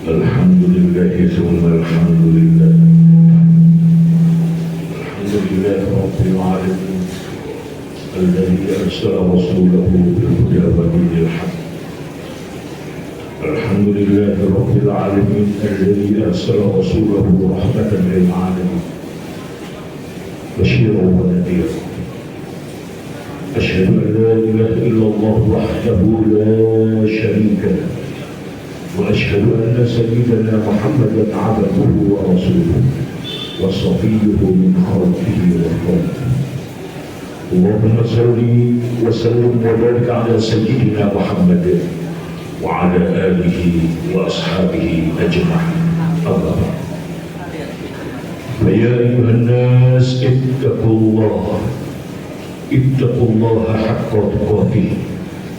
الحمد لله ثم الحمد لله. الحمد لله رب العالمين الذي أرسل رسوله بالهدى ودين الحق. الحمد لله رب العالمين الذي أرسل رسوله رحمة للعالمين بشيرا ونذيرا. أشهد أن لا إله إلا الله وحده لا شريك له، وأشهد أن سيدنا محمدا عبده ورسوله وصفيه من خلقه وخلقه. اللهم صل وسلم وبارك على سيدنا محمد وعلى آله وأصحابه أجمعين. أما بعد، فيا أيها الناس اتقوا الله حق تقاته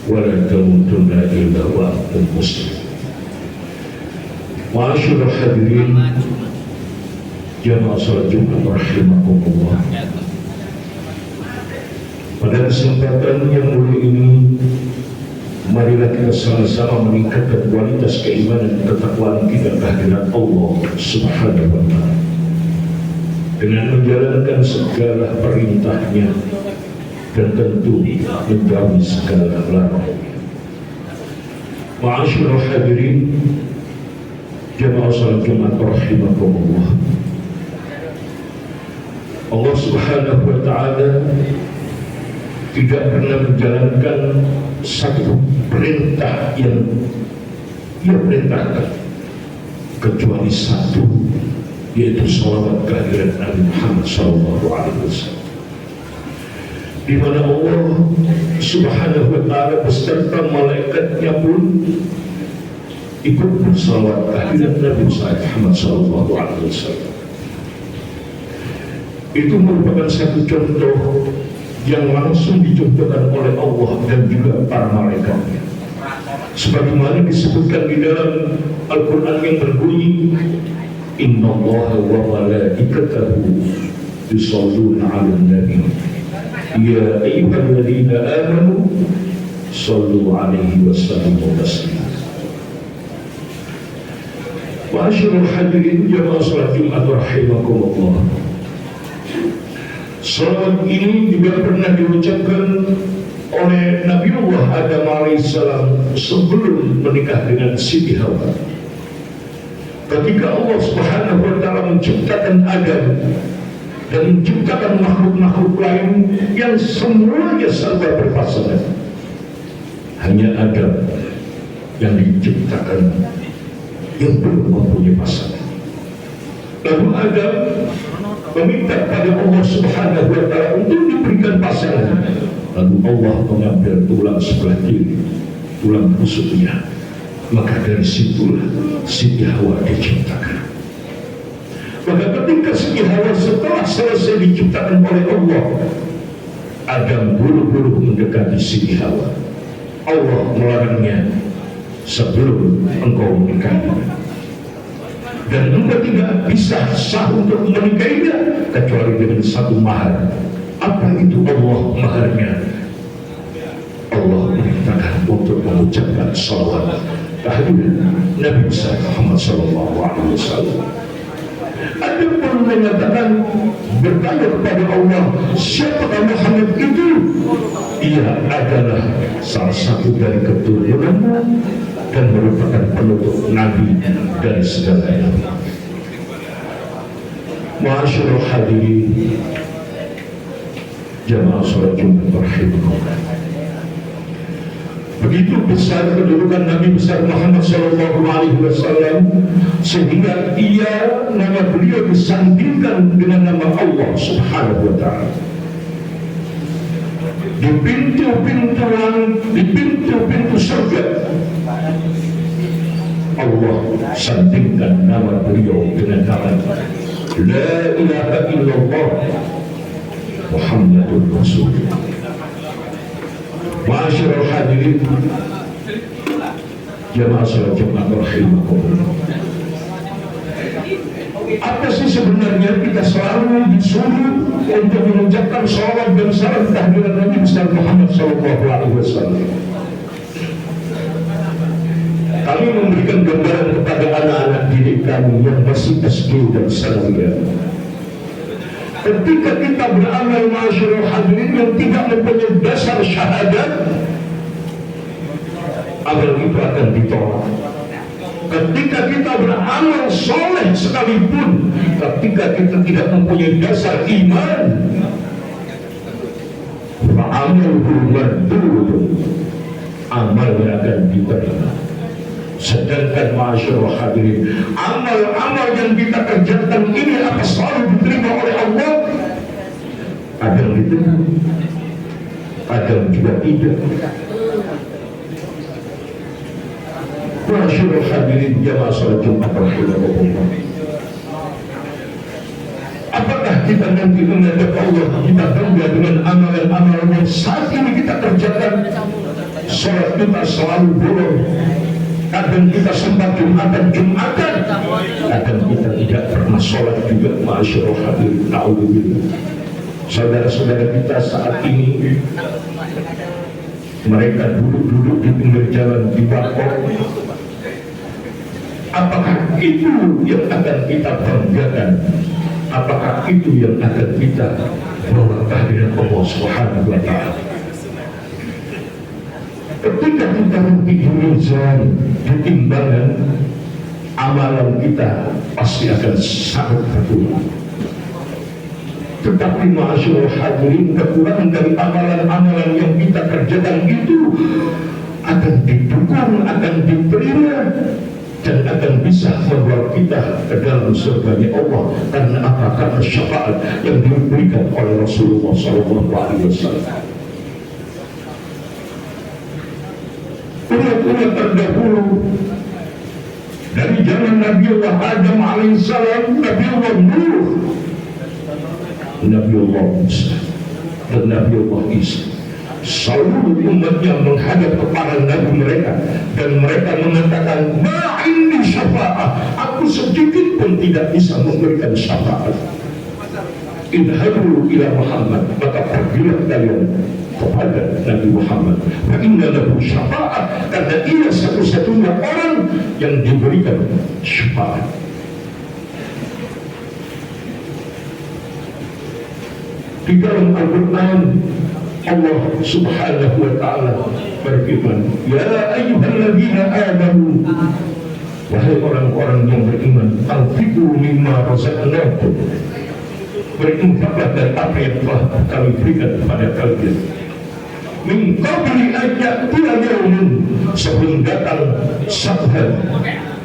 ولا تموتن إلا وأنتم مسلمون. Ma'asyiral hadirin jamaah salat Jumat rahimakumullah. Pada kesempatan yang mulia ini, marilah kita sama-sama meningkatkan kualitas keimanan dan ketakwaan kita kehadirat Allah Subhanahu wa Ta'ala dengan menjalankan segala perintahnya dan tentu menjauhi segala larangannya. Ma'asyiral hadirin jamaah salat Jumat rahimakumullah. Allah Subhanahu wa Ta'ala tidak pernah menjalankan satu perintah yang Ia perintahkan kecuali satu, yaitu salawat kehadirat Nabi Muhammad SAW, di mana Allah Subhanahu wa Ta'ala beserta malaikatnya pun ikut bersalawat kehadirat Nabi Muhammad SAW. Itu merupakan satu contoh yang langsung dicontohkan oleh Allah dan juga para malaikatnya, sebagaimana disebutkan di dalam Al-Quran yang berbunyi, Inna Allah wa malaikatahu yusalluna 'alan nabi ya ayyuhalladzina amanu sallu 'alaihi wa sallimu taslima. Ma'asyiral hadirin jamaah salat Jumat rahimakumullah. Salawat ini juga pernah diucapkan oleh Nabiullah Adam alaihissalam sebelum menikah dengan Siti Hawa. Ketika Allah Subhanahu wa Ta'ala menciptakan Adam dan menciptakan makhluk-makhluk lain yang semuanya serba berpasangan, hanya Adam yang diciptakan yang belum mempunyai pasangan. Lalu Adam meminta pada Allah Subhanahu wa Ta'ala untuk diberikan pasangan. Lalu Allah mengambil tulang sebelah kiri, tulang rusuknya, maka dari situlah Siti Hawa diciptakan. Maka ketika Siti Hawa setelah selesai diciptakan oleh Allah, Adam buru-buru mendekati Siti Hawa. Allah melarangnya, sebelum engkau menikahinya, dan engkau tidak bisa sah untuk menikahinya kecuali dengan satu mahar. Apa itu Allah maharnya? Allah perintahkan untuk mengucapkan salawat kehadirat Nabi Muhammad SAW. Ada pun mengatakan, bertanya kepada Allah, siapakah Muhammad itu? Ia adalah salah satu dari keturunanmu dan merupakan penutup Nabi dari segala nabi. Ma'asyiral hadirin jamaah salat Jumat rahimakumullah. Begitu besar kedudukan Nabi besar Muhammad SAW, sehingga nama beliau disandingkan dengan nama Allah Subhanahu wa Ta'ala. Di pintu surga, Allah sandingkan nama beliau dengan nama La ilaha illallah Muhammadur Rasulullah. Ma'asyiral hadirin jamaah salat Jumat rahimakumullah. Apa sih sebenarnya kita selalu disuruh untuk mengucapkan salawat dan salam kehadirat Nabi besar Muhammad SAW? Kami memberikan gambaran kepada anak-anak didik kami yang masih SD dan sanawiyah. Ketika kita beramal ma'asyiral hadirin yang tidak mempunyai dasar syahadat, amal itu akan ditolak. Ketika kita beramal soleh sekalipun, ketika kita tidak mempunyai dasar iman, fa'amaluhu mardud, amalnya akan diterima. Sedangkan ma'asyiral hadirin, amal-amal yang kita kerjakan ini akan selalu diterima oleh Allah. Ada yang diterima, ada yang juga tidak. Ma'asyiral hadirin jamaah salat Jumat rahimahullah. Apakah kita nanti menghadap Allah kita bangga dengan amalan-amalan yang saat ini kita kerjakan? Salat kita selalu bolong. Kadang kita sempat Jumatan, kadang kita tidak pernah sholat juga. Ma'asyiral hadirin, na'udzubillah. Saudara-saudara kita saat ini mereka duduk-duduk di pinggir jalan di warkop. Apakah itu yang akan kita banggakan? Apakah itu yang akan kita bawa kehadiran Allah Subhanahu wa ta'ala? Ketika kita nanti di mizan, di timbangan, amalan kita pasti akan sangat berkurang. Tetapi ma'asyiral hadirin, kekurangan dari amalan-amalan yang kita kerjakan itu akan didukung, akan diterima, dan akan bisa membawa kita ke dalam surganya Allah. Karena apa? Karena syafaat yang diberikan oleh Rasulullah SAW. Umat-umat terdahulu dari zaman Nabiullah Adam alaihissalam, Nabiullah Nuh, Nabiullah Musa, dan Nabiullah Isa, seluruh umatnya menghadap kepada Nabi mereka, dan mereka mengatakan, ma'inni syafa'ah, aku sedikit pun tidak bisa memberikan syafaat. Idhabu ila Muhammad, maka pergilah kalian kepada Nabi Muhammad. Inna lahu syafa'ah, karena ia satu-satunya orang yang diberikan syafaat. Di dalam Al-Quran Allah Subhanahu wa ta'ala berfirman, ya ayyuhalladzina amanu, wahai orang-orang yang beriman, anfiqu mimma razaqnakum, berinfaklah dari apa yang telah kami berikan kepada kalian. Min qabli an ya'tiya yawmun, sebelum datang satu hari,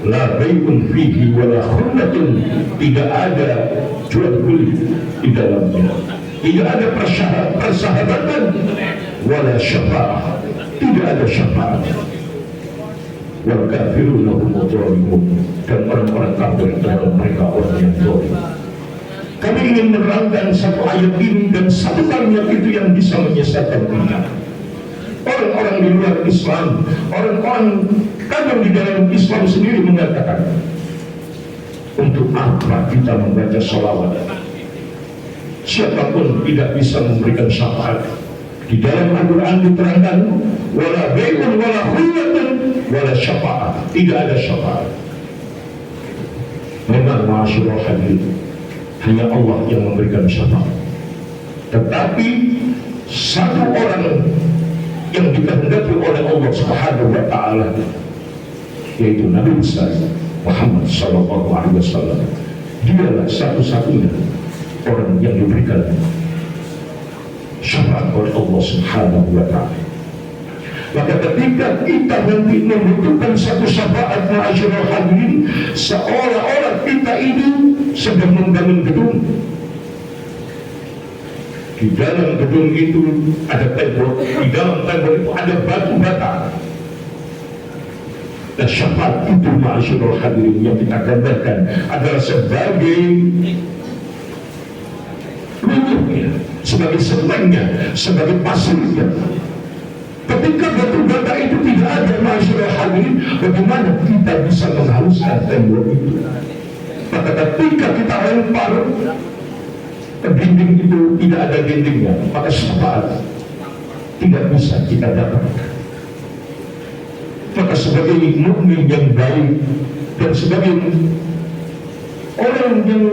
la baikun fihi wa la khullatun, tidak ada jual beli di dalamnya, tidak ada persahabatan, wala syafa'ah, tidak ada syafaat. Wal kafiruna humud dhalimun, dan orang-orang kafir adalah mereka orang yang zalim. Kami ingin menerangkan satu ayat ini dan satu kalimat itu yang bisa menyesatkan kita. Orang-orang di luar Islam, orang-orang kadang di dalam Islam sendiri mengatakan, untuk apa kita membaca sholawat? Siapapun tidak bisa memberikan syafaat. Di dalam Al-Quran diterangkan, wala bai'un wala khullatun wala syafa'ah, tidak ada syafaat. Memang ma'asyiral hadirin, hanya Allah yang memberikan syafaat. Tetapi satu orang yang dikehendaki oleh Allah Subhanahu wa ta'ala, yaitu Nabi besar Muhammad sallallahu alaihi wasallam, dialah satu-satunya orang yang diberikan syafaat oleh Allah Subhanahu wa ta'ala. Maka ketika kita nanti membutuhkan satu syafaat, ma'asyiral hadirin, seolah-olah kita ini sedang membangun gedung. Di dalam gedung itu ada tembok, di dalam tembok itu ada batu bata. Dan syafaat itu, ma'asyiral hadirin, yang kita gambarkan adalah sebagai luluhnya, sebagai selengnya, sebagai pasirnya. Ketika batu bata itu tidak ada, ma'asyiral hadirin, bagaimana kita bisa menghaluskan tembok itu? Maka ketika kita lempar ke dinding itu tidak ada dindingnya, maka syafaat tidak bisa kita dapatkan. Maka sebagai mukmin yang baik dan sebagai orang yang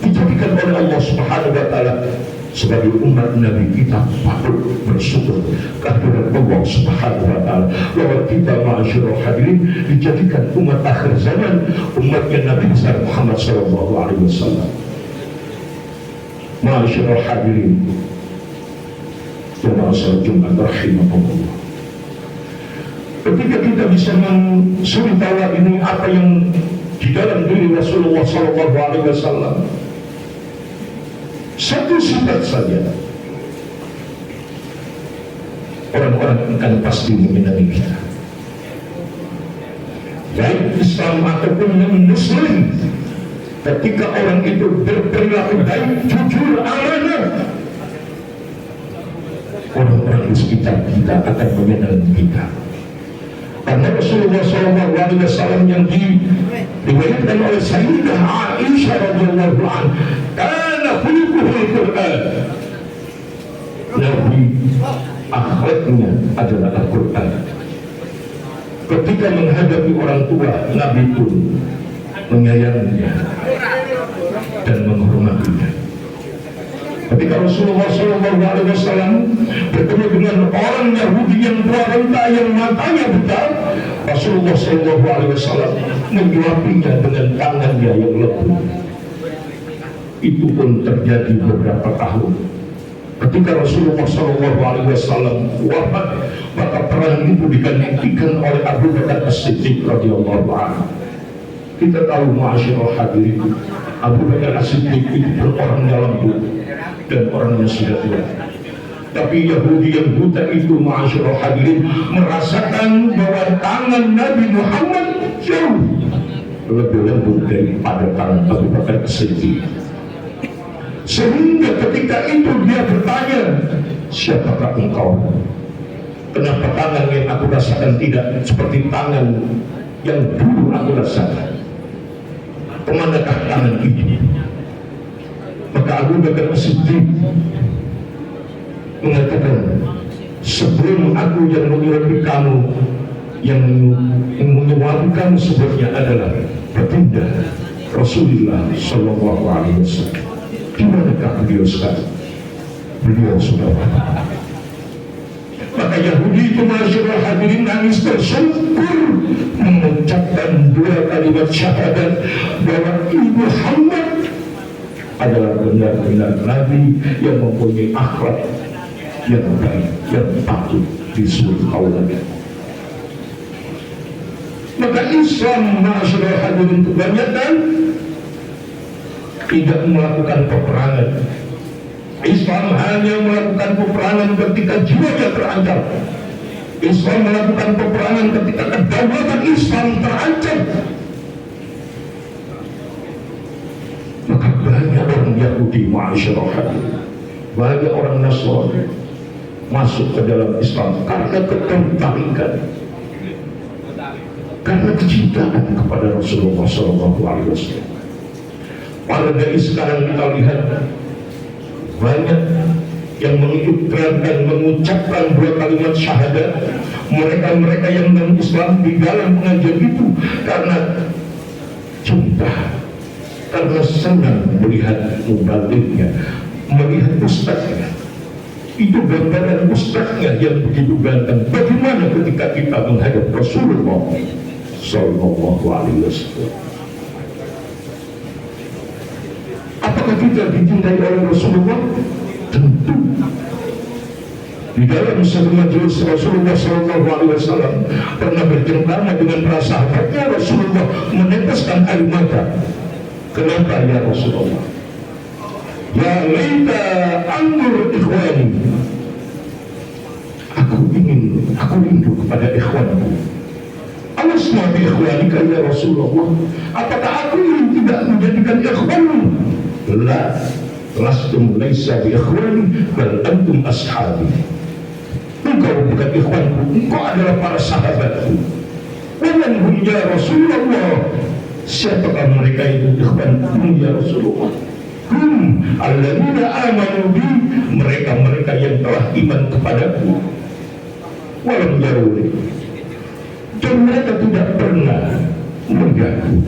dijadikan oleh Allah Subhanahu wa taala sebagai umat Nabi, kita patut bersyukur kehadirat Allah Subhanahu wa taala bahwa kita ma'asyiral hadirin dijadikan umat akhir zaman, umatnya Nabi besar Muhammad sallallahu alaihi wasallam. Ma'asyiral hadirin jemaah salat Jumat rahimakumullah. Ketika kita bisa mensuri tahu ini apa yang di dalam diri Rasulullah sallallahu alaihi wasallam, satu sifat saja orang-orang akan pasti mengenali kita, baik Islam ataupun non-Muslim. Ketika orang itu berperilaku baik, jujur, amanah, orang-orang di sekitar kita akan mengenal kita. Karena Rasulullah SAW yang diriwayatkan oleh Sayyidah Aisyah radhiyallahu anha, kana khuluquhul Quran. Nabi akhlaknya adalah Al-Quran. Ketika menghadapi orang tua, Nabi pun menyayanginya dan menghormatinya. Ketika Rasulullah SAW bertemu dengan orang Yahudi yang tua renta yang matanya buta, Rasulullah SAW menjawabnya dengan tangannya yang lembut. Itu pun terjadi beberapa tahun. Ketika Rasulullah SAW wafat, maka perang itu digantikan oleh Abu Bakar As-Siddiq radhiyallahu anhu. Kita tahu ma'asyiral hadirin, Abu Bakar As-Siddiq itu orang dalam tubuh dan orangnya sudah tua. Tapi Yahudi yang buta itu ma'asyiral hadirin merasakan bahwa tangan Nabi Muhammad jauh lebih lembut daripada tangan Abu Bakar As-Siddiq. Sehingga ketika itu dia bertanya, siapakah engkau? Kenapa tangan yang aku rasakan tidak seperti tangan yang dulu aku rasakan? Kemanakah tangan itu? Maka Abu Bakar As-Siddiq mengatakan, sebelum aku yang menyuruh kamu, yang menyuruh kamu sebetulnya adalah baginda Rasulullah Sallallahu Alaihi Wasallam. Di manakah beliau sekarang? Beliau sudah wafat. Maka Yahudi itu ma'asyiral hadirin nangis bersyukur mengucapkan dua kalimat syahadat bahwa Muhammad adalah benar-benar Nabi yang mempunyai akhlak yang baik, yang patut disuruh kaulanya. Maka Islam ma'asyiral hadirin kebanyakan tidak melakukan peperangan. Islam hanya melakukan peperangan ketika jiwanya terancam. Islam melakukan peperangan ketika kedaulatan Islam terancam. Maka banyak orang Yahudi ma'asyiral hadirin, banyak orang Nasrani masuk ke dalam Islam karena ketertarikan, karena kecintaan kepada Rasulullah SAW. Pada dari sekarang kita lihat banyak yang mengikutkan dan mengucapkan dua kalimat syahadat. Mereka-mereka yang non-Islam di dalam pengajian itu karena cinta, karena senang melihat mubaliknya, melihat ustaznya. Itu gambaran ustaznya yang begitu ganteng. Bagaimana ketika kita menghadap Rasulullah Sallallahu Alaihi Wasallam? Apakah kita dicintai oleh Rasulullah? Tentu. Di dalam satu majelis Rasulullah SAW pernah bercengkrama dengan para sahabatnya. Rasulullah meneteskan air mata. Kenapa ya Rasulullah? Ya laita angur ikhwani. Aku rindu kepada ikhwanku. Alasma bi ikhwanika ya Rasulullah. Apakah aku ini tidak menjadikan ikhwanmu? La, lastum laisa bi ikhwani bal antum ashabi. Engkau bukan ikhwanku, engkau adalah para sahabatku. Waman hum ya Rasulullah. Siapakah mereka itu ikhwanku ya Rasulullah? Alladzina amanu bi, mereka-mereka yang telah iman kepadaku. Walam yaruni, dan mereka tidak pernah mengganggu.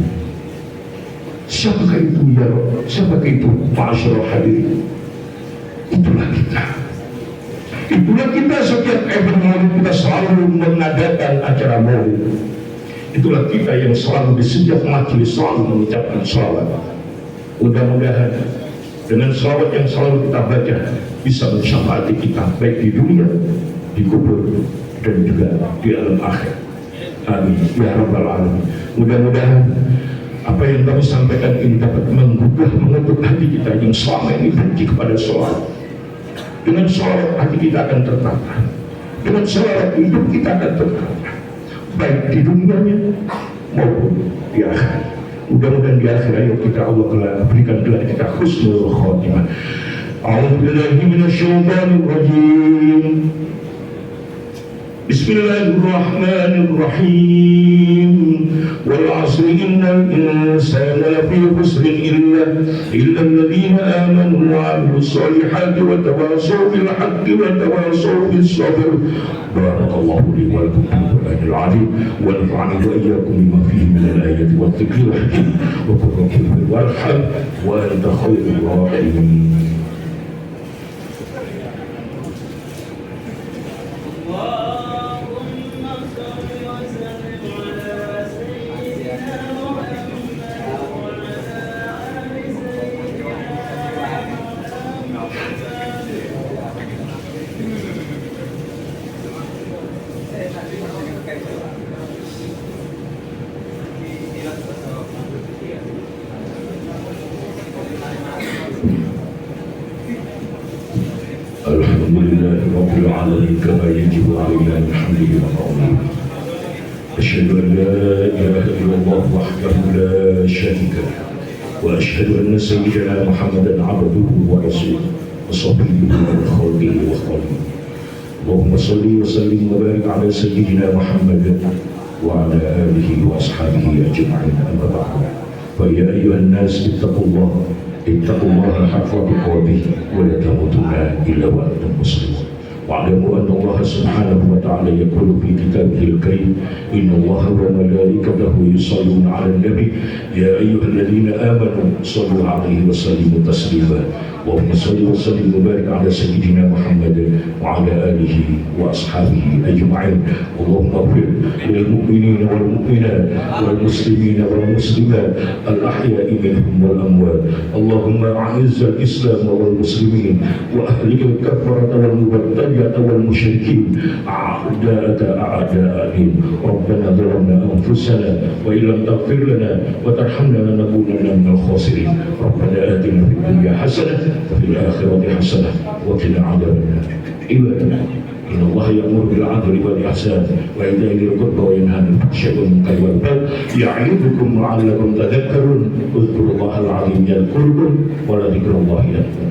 Siapakah itu ya Rabb? Siapakah itu ma'asyarul hadirin? Itulah kita. Itulah kita setiap event maulid kita selalu mengadakan acara maulid. Itulah kita yang selalu di setiap majelis selalu mengucapkan shalawat. Mudah-mudahan dengan shalawat yang selalu kita baca bisa mensyafaati kita baik di dunia, di kubur, dan juga di alam akhir. Amin ya rabbal alamin. Mudah-mudahan apa yang kami sampaikan ini dapat menggugah, mengetuk hati kita yang selama ini benci kepada sholat. Dengan sholat hati kita akan tertata. Dengan sholat hidup kita akan tertata, baik di dunianya maupun di akhirat. Mudah-mudahan di akhir ayo kita Allah berikan gelar kita husnul khotimah. A'udzubillahi minasyaitonir rajim. Bismillahirrahmanirrahim. Wal 'asri innal insana lafi khusrin illa alladhina amanu wa 'amilus solihati wa tawassaw bil haqqi wa tawassaw bis sabr. Barakallahu li wa lakum bil Qur'anil 'azim wa nafa'ani wa iyyakum bima fihi min al-ayati wat dhikril hakim wa qul rabbi warham wa anta khairur rahimin. Alhamdulillahi Rabbil Alamin kama yajibu alaina alhamdulillahi wa Asyhadu an la ilaha illallah wahdahu la syarika lahu wa asyhadu anna sayyidina Muhammadan abduhu wa rasuluhu wa sahbihi wa khalqihi wa khalqihi. Allahumma salli wa sallim wa barik ala sayyidina Muhammadin wa ala alihi wa ashabihi ajma'in. Amma ba'd. Fa ya ayyuhan nas ittaqullaha haqqa tuqatih wa la tamutunna illa wa antum muslimun. واعلموا أن الله سبحانه وتعالى يقول في كتابه الكريم إن الله وملائكته يصلون على النبي يا أيها الذين آمنوا صلوا عليه وسلموا تسليما. اللهم صل وسلم وبارك على سيدنا محمد وعلى آله وأصحابه أجمعين. اللهم اغفر للمؤمنين والمؤمنات والمسلمين والمسلمات الأحياء منهم والأموات. اللهم أعز الإسلام والمسلمين وأهلك الكفرة والمبتدعة والمشركين أعداءك أعداء الدين. ربنا ظلمنا أنفسنا وإن لم تغفر لنا وترحمنا لنكونن من الخاسرين. ربنا آتنا في الدنيا حسنة وفي الآخرة حسنة وقنا عذاب النار. عباد الله إن الله يأمر بالعدل والإحسان وإيتاء ذي القربى وينهى عن الفحشاء والمنكر والبغي يعظكم لعلكم تذكرون. اذكروا الله العظيم يذكركم ولذكر الله أكبر.